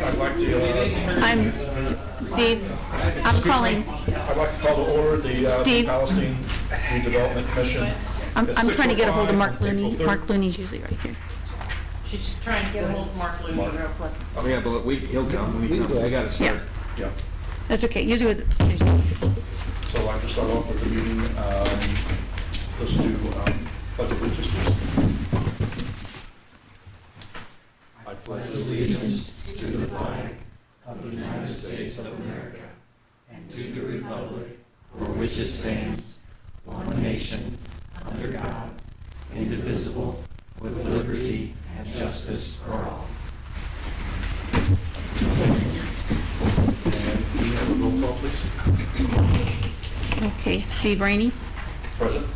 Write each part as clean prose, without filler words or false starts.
I'd like to, I'm Steve. I'm calling. I'd like to call to order the Steve. Palestine Redevelopment Commission. I'm trying to get a hold of Mark April Looney. 3rd. Mark Looney's usually right here. She's trying to get a hold of Mark Looney real quick. Oh, yeah, but he'll come. We gotta start. Yeah. That's okay. Usually with. So I'd like to start off with the meeting. Let's do pledge of allegiance, please. I pledge allegiance to the flag of the United States of America and to the republic for which it stands, one nation, under God, indivisible, with liberty and justice for all. And can we have a roll call, please? Okay. Steve Rainey. Present.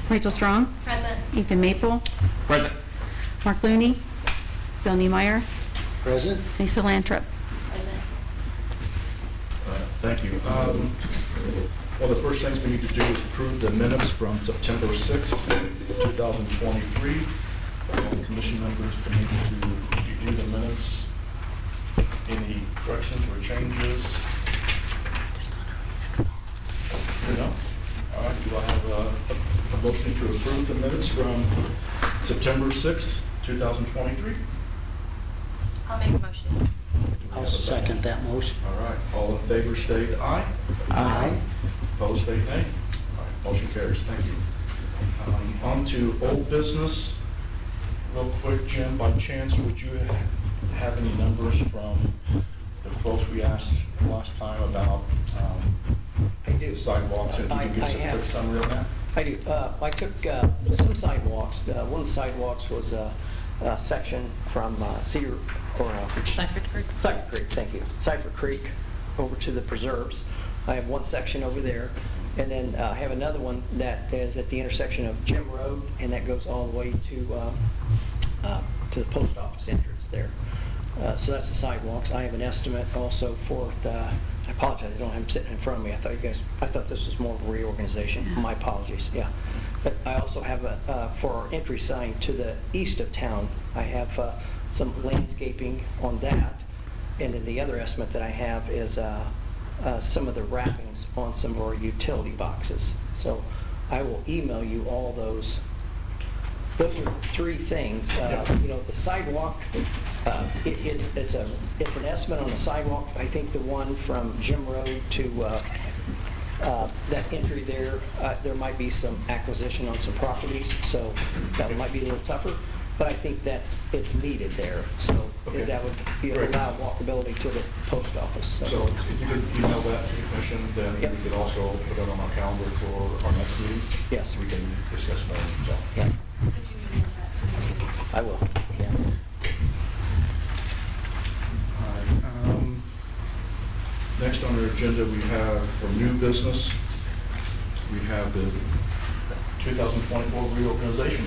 Rachel Strong. Present. Ethan Maple. Present. Mark Looney. Bill Niemeyer. Present. Lisa Lantrip. Present. Thank you. Well, the first things we need to do is approve the minutes from September 6th, 2023. All the commission members been able to review the minutes. Any corrections or changes? No? All right, do I have a motion to approve the minutes from September 6th, 2023? I'll make a motion. I'll second that motion. All right, all in favor state aye. Aye. Opposed state nay. All right, motion carries. Thank you. On to old business. Real quick, Jim, by chance, would you have any numbers from the quotes we asked last time about I do. sidewalks? And you can give us a quick summary on that? I do. I took some sidewalks. One of the sidewalks was a section from Cedar, or Cypher Creek. Cypher Creek, thank you. Cypher Creek over to the preserves. I have one section over there. And then I have another one that is at the intersection of Jim Road, and that goes all the way to the post office entrance there. So that's the sidewalks. I have an estimate also for the, I apologize, I don't have them sitting in front of me. I thought this was more of a reorganization. Yeah. My apologies, yeah. But I also have for our entry sign to the east of town, I have some landscaping on that. And then the other estimate that I have is some of the wrappings on some of our utility boxes. So I will email you all those. Those are three things. You know, the sidewalk, it's an estimate on the sidewalk. I think the one from Jim Road to that entry there might be some acquisition on some properties, so that might be a little tougher. But I think it's needed there, so Okay. that would Great. allow walkability to the post office. So if you could email that to the commission, then Yep. we could also put that on our calendar for our next meeting. Yes. We can discuss more. So. Yeah, Could you email that to me? I will, yeah. All right, next on our agenda, we have for new business, we have the 2024 reorganization.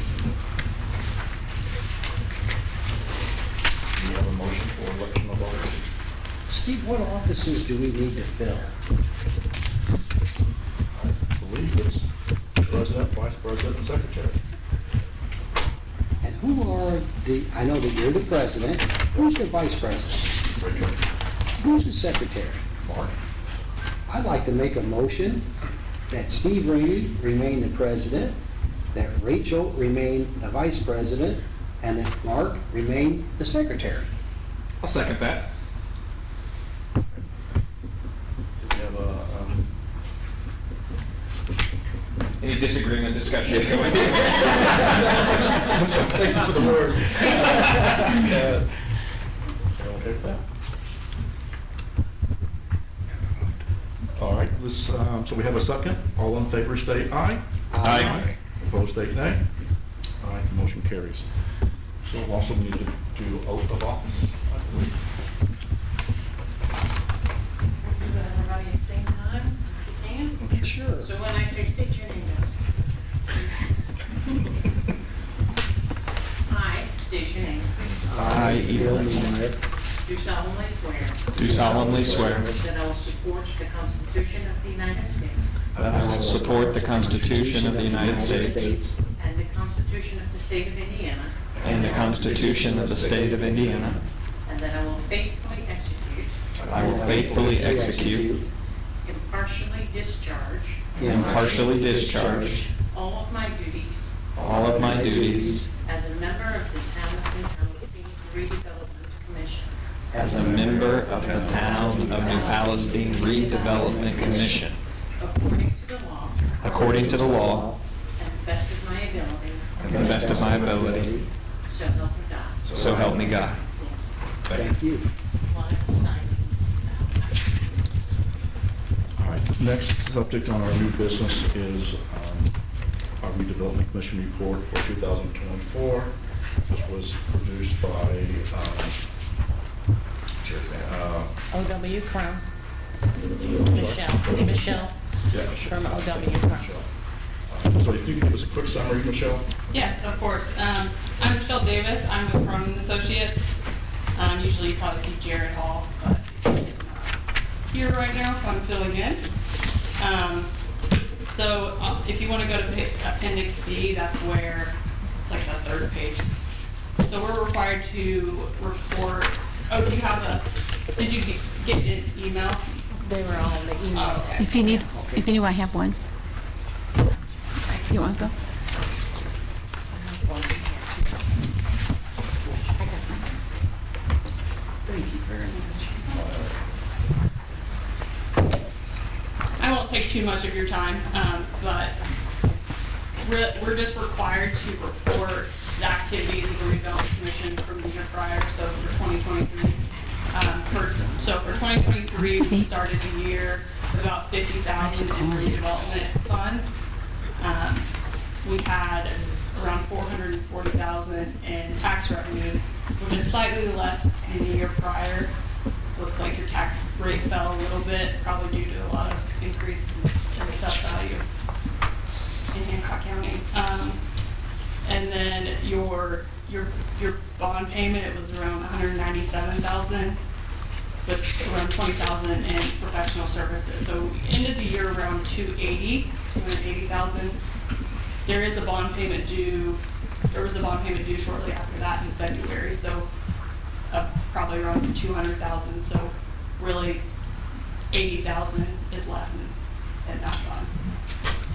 We have a motion for election of our chief. Steve, what offices do we need to fill? I believe it's president, vice president, and secretary. And who are I know that you're the president. Who's the vice president? Richard, Who's the secretary? Mark. I'd like to make a motion that Steve Rainey remain the president, that Rachel remain the vice president, and that Mark remain the secretary. I'll second that. Did we have Any disagreement, discussion? I'm sorry, thank you for the words. Okay with that? All right, so we have a second. All in favor state aye. Aye. Opposed state nay. All right, the motion carries. So we'll also need to do oath of office, I believe. Do that everybody at the same time, if you can. Sure. So when I say state your name, I state your name. I, Bill Niemeyer, Do solemnly swear do solemnly swear that I will support the Constitution of the United States that I will support the Constitution of the United States and the Constitution of the State of Indiana, and the Constitution of the State of Indiana, and that I will faithfully execute, I will faithfully execute, impartially discharge impartially discharge all of my duties all of my duties as a member of the Town of New Palestine Redevelopment Commission, as a member of the Town of New Palestine Redevelopment Commission, according to the law according to the law and the best of my ability, and the best of my ability, so help me God. so help me God. Thank you. Well, I will sign these now. All right, next subject on our new business is our redevelopment commission report for 2024. This was produced by O.W. Crown. Michelle. Yeah, Michelle. From O.W. Thank you, Crown. Michelle. So if you could give us a quick summary, Michelle? Yes, of course. I'm Michelle Davis. I'm with Cronin Associates. Usually you probably see Jared Hall, but he's not here right now, so I'm filling in. If you want to go to Appendix B, that's where it's like the third page. So we're required to report. Oh, do you have did you get an email? They were all in the email. Oh, okay. If you need, I have one. You want to go? Thank you very much. I won't take too much of your time, but we're just required to report the activities of the redevelopment commission from the year prior, so for 2023. For 2023, we started the year with about $50,000 in redevelopment fund. We had around $440,000 in tax revenues, which is slightly less than the year prior. Looks like your tax rate fell a little bit, probably due to a lot of increase in the sales value in Hancock County. And then your bond payment, it was around $197,000, with around $20,000 in professional services. So we ended the year around $280,000. There is a bond payment due. There was a bond payment due shortly after that in February, so probably around $200,000. So really, $80,000 is left in that fund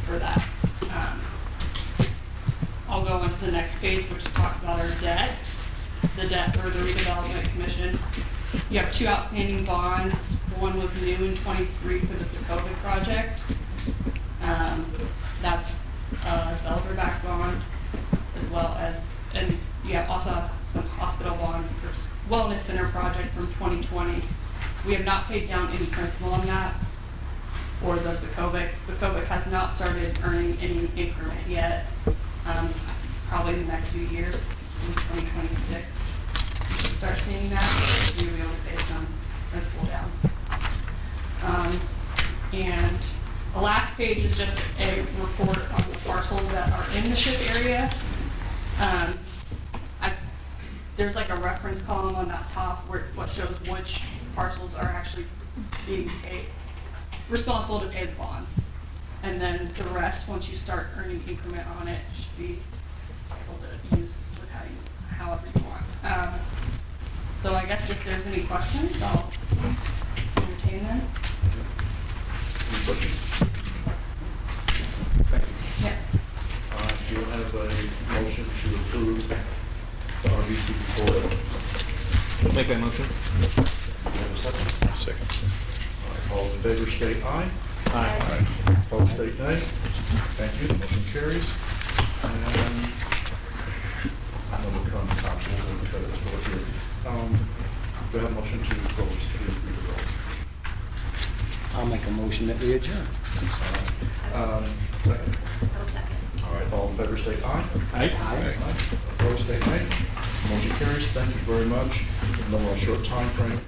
for that. I'll go on to the next page, which talks about our debt. The debt for the redevelopment commission. You have two outstanding bonds. One was new in '23 for the COVID project. That's a developer-backed bond, as well as, and you have also some hospital bond for wellness center project from 2020. We have not paid down any principal on that, or the COVID. The COVID has not started earning any increment yet. Probably in the next few years, in 2026, you should start seeing that. You'll be able to pay some principal down. And the last page is just a report on the parcels that are in the SHIP area. There's like a reference column on that top what shows which parcels are actually being paid, responsible to pay the bonds. And then the rest, once you start earning increment on it, should be able to use with however you want. So I guess if there's any questions, I'll entertain them. Any questions? Yeah. Do you have a motion to approve the RVC report? Make that motion. Do you have a second? Second. All right, all in favor state aye. Aye. Opposed state nay. Thank you, the motion carries. And I'm going to come to council because it's over here. Do I have a motion to close the redevelopment? I'll make a motion that we adjourn. Second. I'll second. All right, all in favor state aye. Aye. Opposed state nay. Motion carries. Thank you very much. No more short time frame.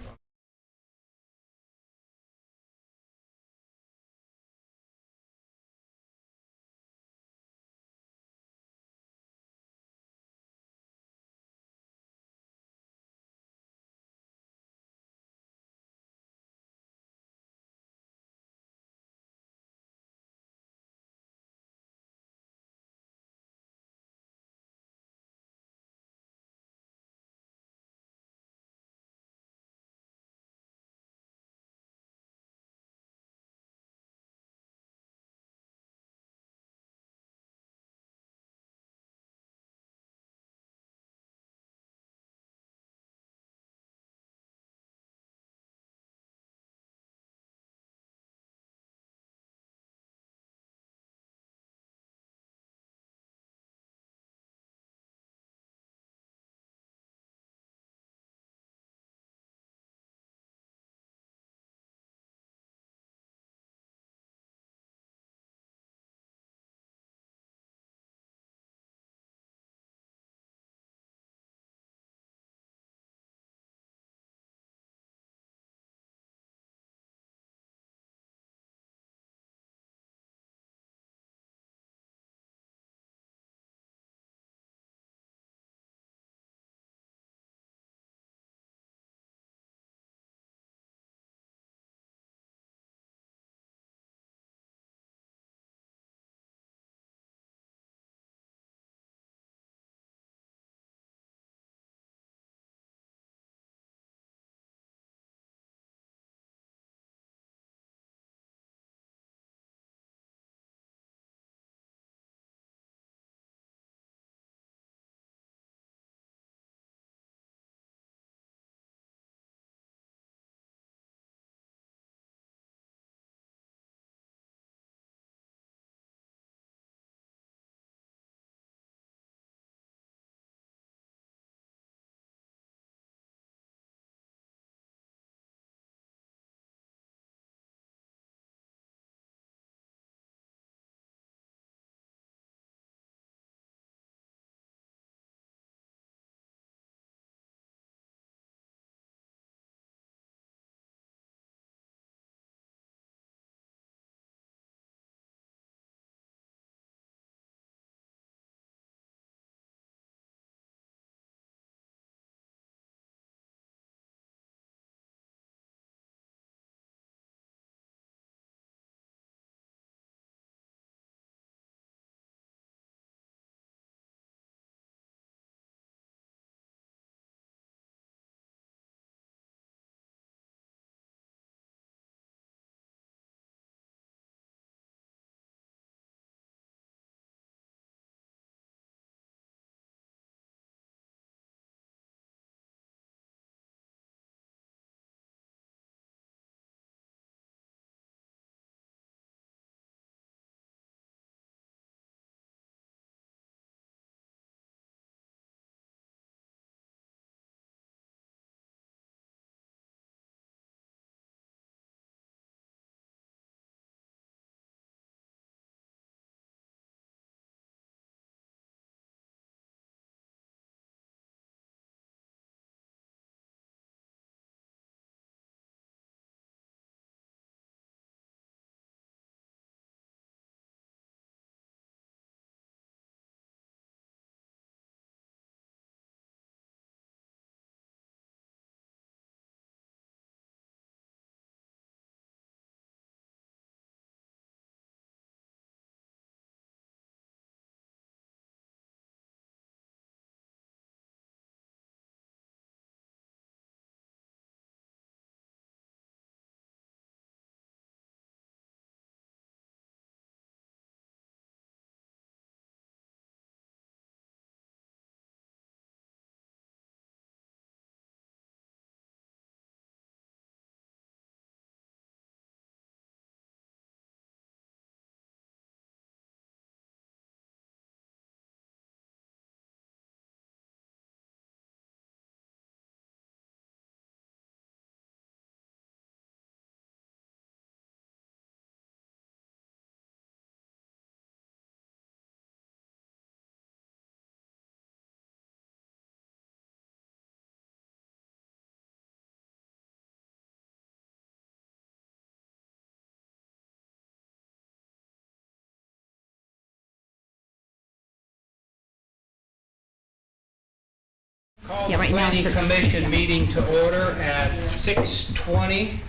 Yeah, right now it's Planning the... Commission meeting to order at 6:20.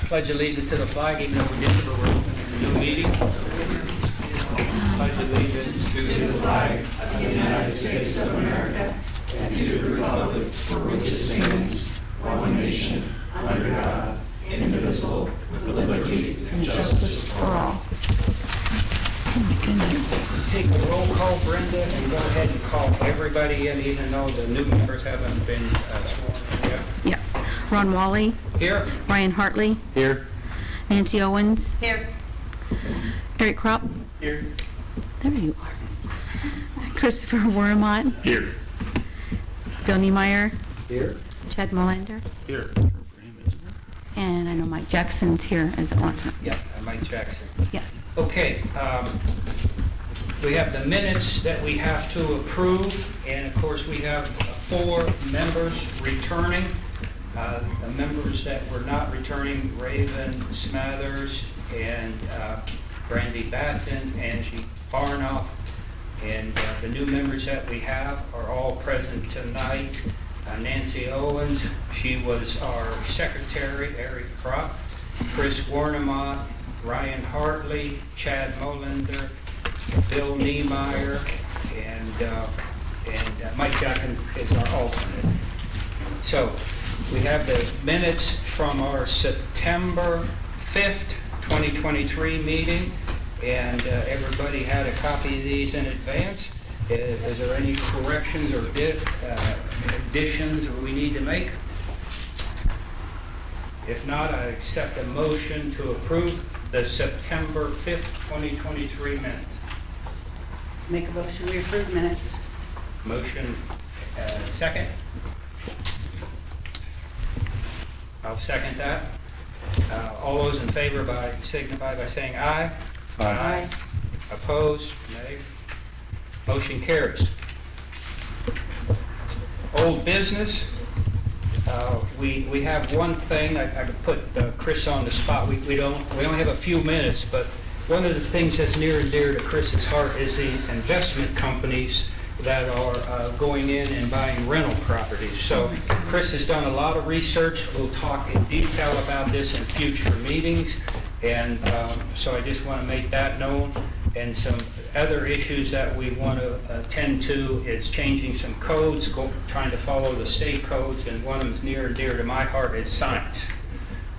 Pledge allegiance to the flag, even though we didn't, but we're opening a new meeting. Pledge allegiance to the flag of the United States of America and to the republic for which it stands, one nation, under God, indivisible, with liberty and justice for all. Oh, my goodness. Take a roll call, Brenda, and go ahead and call everybody in, even though the new members haven't been sworn in yet. Yes. Ron Wally, Here? Ryan Hartley, Here. Nancy Owens, Here. Eric Kropp. Here. There you are. Christopher Wormont, Here. Bill Niemeyer, Here. Chad Molander, Here. and I know Mike Jackson's here as an alternate. Yes, Mike Jackson. Yes. Okay, we have the minutes that we have to approve, and of course, we have 4 members returning. The members that were not returning, Raven Smathers and Brandy Baston, Angie Farnoff, and the new members that we have are all present tonight. Nancy Owens, she was our secretary. Eric Kropp, Chris Warnemont, Ryan Hartley, Chad Molander, Bill Niemeyer, and Mike Jackson is our alternate. So we have the minutes from our September 5th, 2023 meeting, and everybody had a copy of these in advance. Is there any corrections or additions that we need to make? If not, I accept a motion to approve the September 5th, 2023 minutes. Make a motion, we approve minutes. Motion, second? I'll second that. All those in favor signify by saying aye. Aye. Opposed? Nay. Motion carries. Old business. We have one thing. I could put Chris on the spot. We only have a few minutes, but one of the things that's near and dear to Chris's heart is the investment companies that are going in and buying rental properties. So Chris has done a lot of research. We'll talk in detail about this in future meetings, and so I just want to make that known. And some other issues that we want to attend to is changing some codes, trying to follow the state codes, and one of them is near and dear to my heart is signs.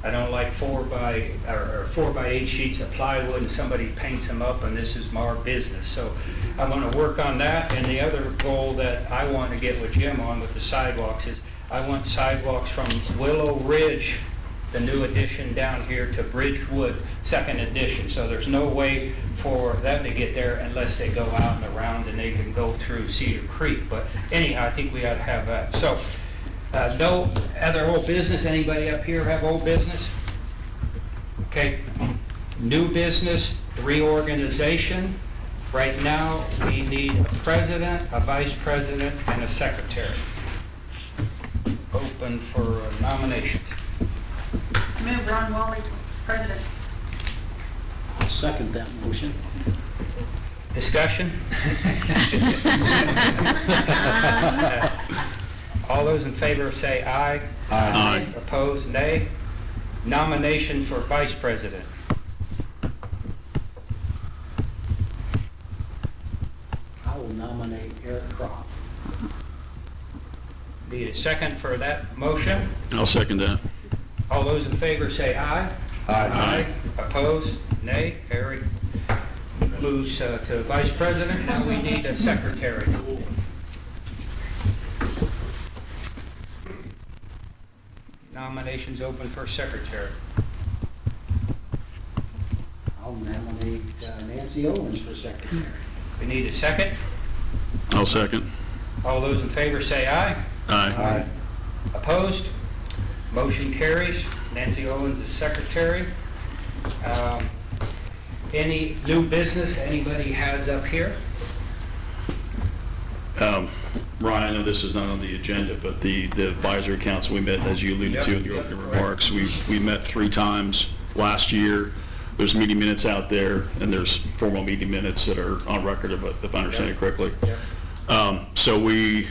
I don't like 4 by 8 sheets of plywood and somebody paints them up and this is our business. So I want to work on that, and the other goal that I want to get with Jim on with the sidewalks is I want sidewalks from Willow Ridge, the new addition down here, to Bridgewood, 2nd edition. So there's no way for them to get there unless they go out and around and they can go through Cedar Creek. But anyhow, I think we ought to have that. So no other old business. Anybody up here have old business? Okay. New business, reorganization. Right now, we need a president, a vice president, and a secretary. Open for nominations. Move Ron Wally, president. Second that motion. Discussion? All those in favor say aye. Aye. Opposed, nay. Nomination for vice president. I will nominate Eric Kropp. Need a second for that motion? I'll second that. All those in favor say aye. Aye. Opposed, nay. Eric moves to vice president. Now we need a secretary. Nominations open for secretary. I'll nominate Nancy Owens for secretary. We need a second. I'll second. All those in favor say aye. Aye. Opposed? Motion carries. Nancy Owens is secretary. Any new business anybody has up here? Ron, I know this is not on the agenda, but the advisory council, we met, as you alluded to in your opening remarks, we met 3 times last year. There's meeting minutes out there, and there's formal meeting minutes that are on record, if I understand it correctly. So we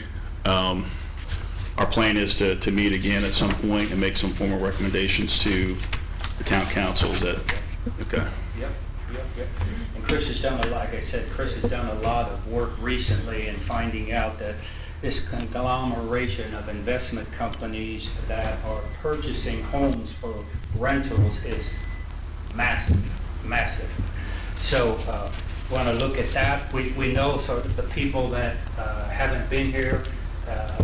our plan is to meet again at some point and make some formal recommendations to the town council. Is that, okay? Yep. And Chris has done, like I said, Chris has done a lot of work recently in finding out that this conglomeration of investment companies that are purchasing homes for rentals is massive. So want to look at that. We know sort of the people that haven't been here,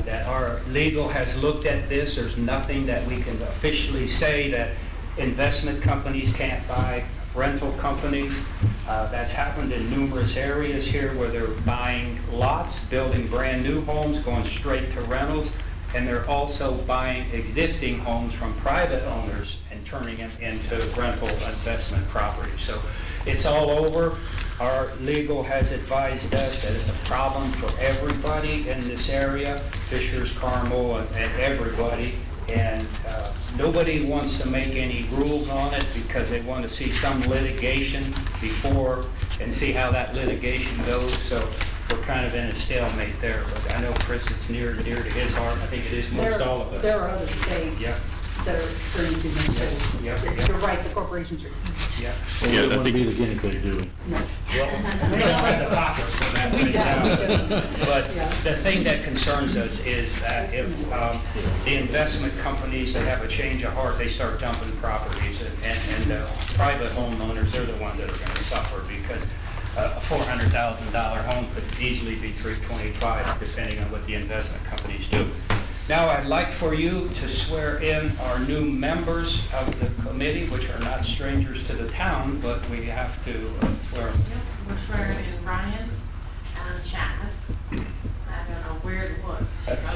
that our legal has looked at this. There's nothing that we can officially say that investment companies can't buy rental companies. That's happened in numerous areas here where they're buying lots, building brand new homes, going straight to rentals, and they're also buying existing homes from private owners and turning them into rental investment property. So it's all over. Our legal has advised us that it's a problem for everybody in this area, Fishers, Carmel, and everybody. And nobody wants to make any rules on it because they want to see some litigation before and see how that litigation goes. So we're kind of in a stalemate there. But I know, Chris, it's near and dear to his heart. I think it is most all of us. There are other states Yeah. that are experiencing this too. Yep. You're right, the corporations are huge. Yeah. Yeah, I think, the guinea pig, do we? No. Well, we don't have the pockets for that We right don't. now. But Yeah. the thing that concerns us is that if the investment companies, they have a change of heart, they start dumping properties, and private homeowners, they're the ones that are going to suffer because a $400,000 home could easily be $325,000 depending on what the investment companies do. Now, I'd like for you to swear in our new members of the committee, which are not strangers to the town, but we have to swear them. Yep, we're swearing in Brian Chapman. I don't know where to look.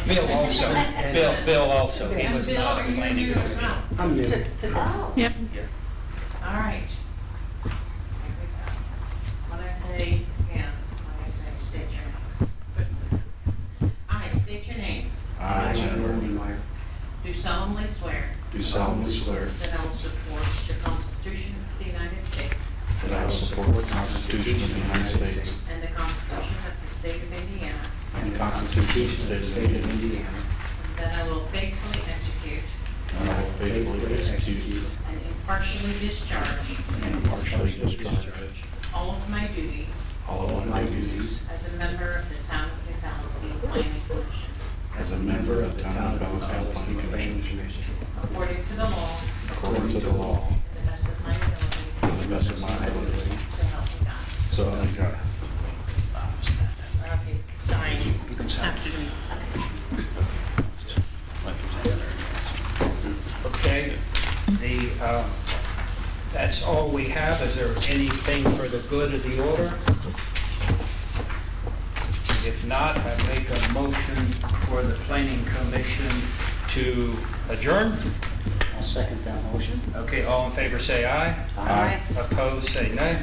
Bill also, Bill also, he And was Bill, not are a you planning new as committee. well? I'm new. To this. All Yep. right. Here we go. When I say, again, when I say state your name. I state your name. I, John Meyer, Do solemnly swear do solemnly swear that I will support the Constitution of the United States that I will support the Constitution of the United States and the Constitution of the State of Indiana, and the Constitution of the State of Indiana, and that I will faithfully execute and I will faithfully execute and impartially discharge and impartially discharge all of my duties all of my duties as a member of the Town of New Palestine Planning Commission, as a member of the Town of Palestine Planning Commission, according to the law, according to the law, to the best of my ability, to the best of my ability, so help me God. so help me God. Okay, sign. You can sign. After me. Okay, that's all we have. Is there anything for the good of the order? If not, I make a motion for the planning commission to adjourn. I'll second that motion. Okay, all in favor say aye. Aye. Opposed, say nay.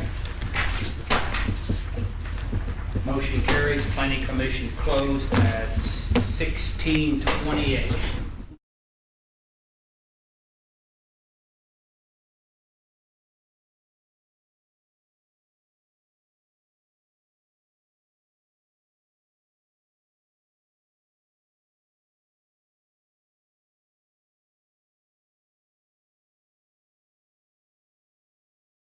Motion carries. Planning commission closed at 16:28.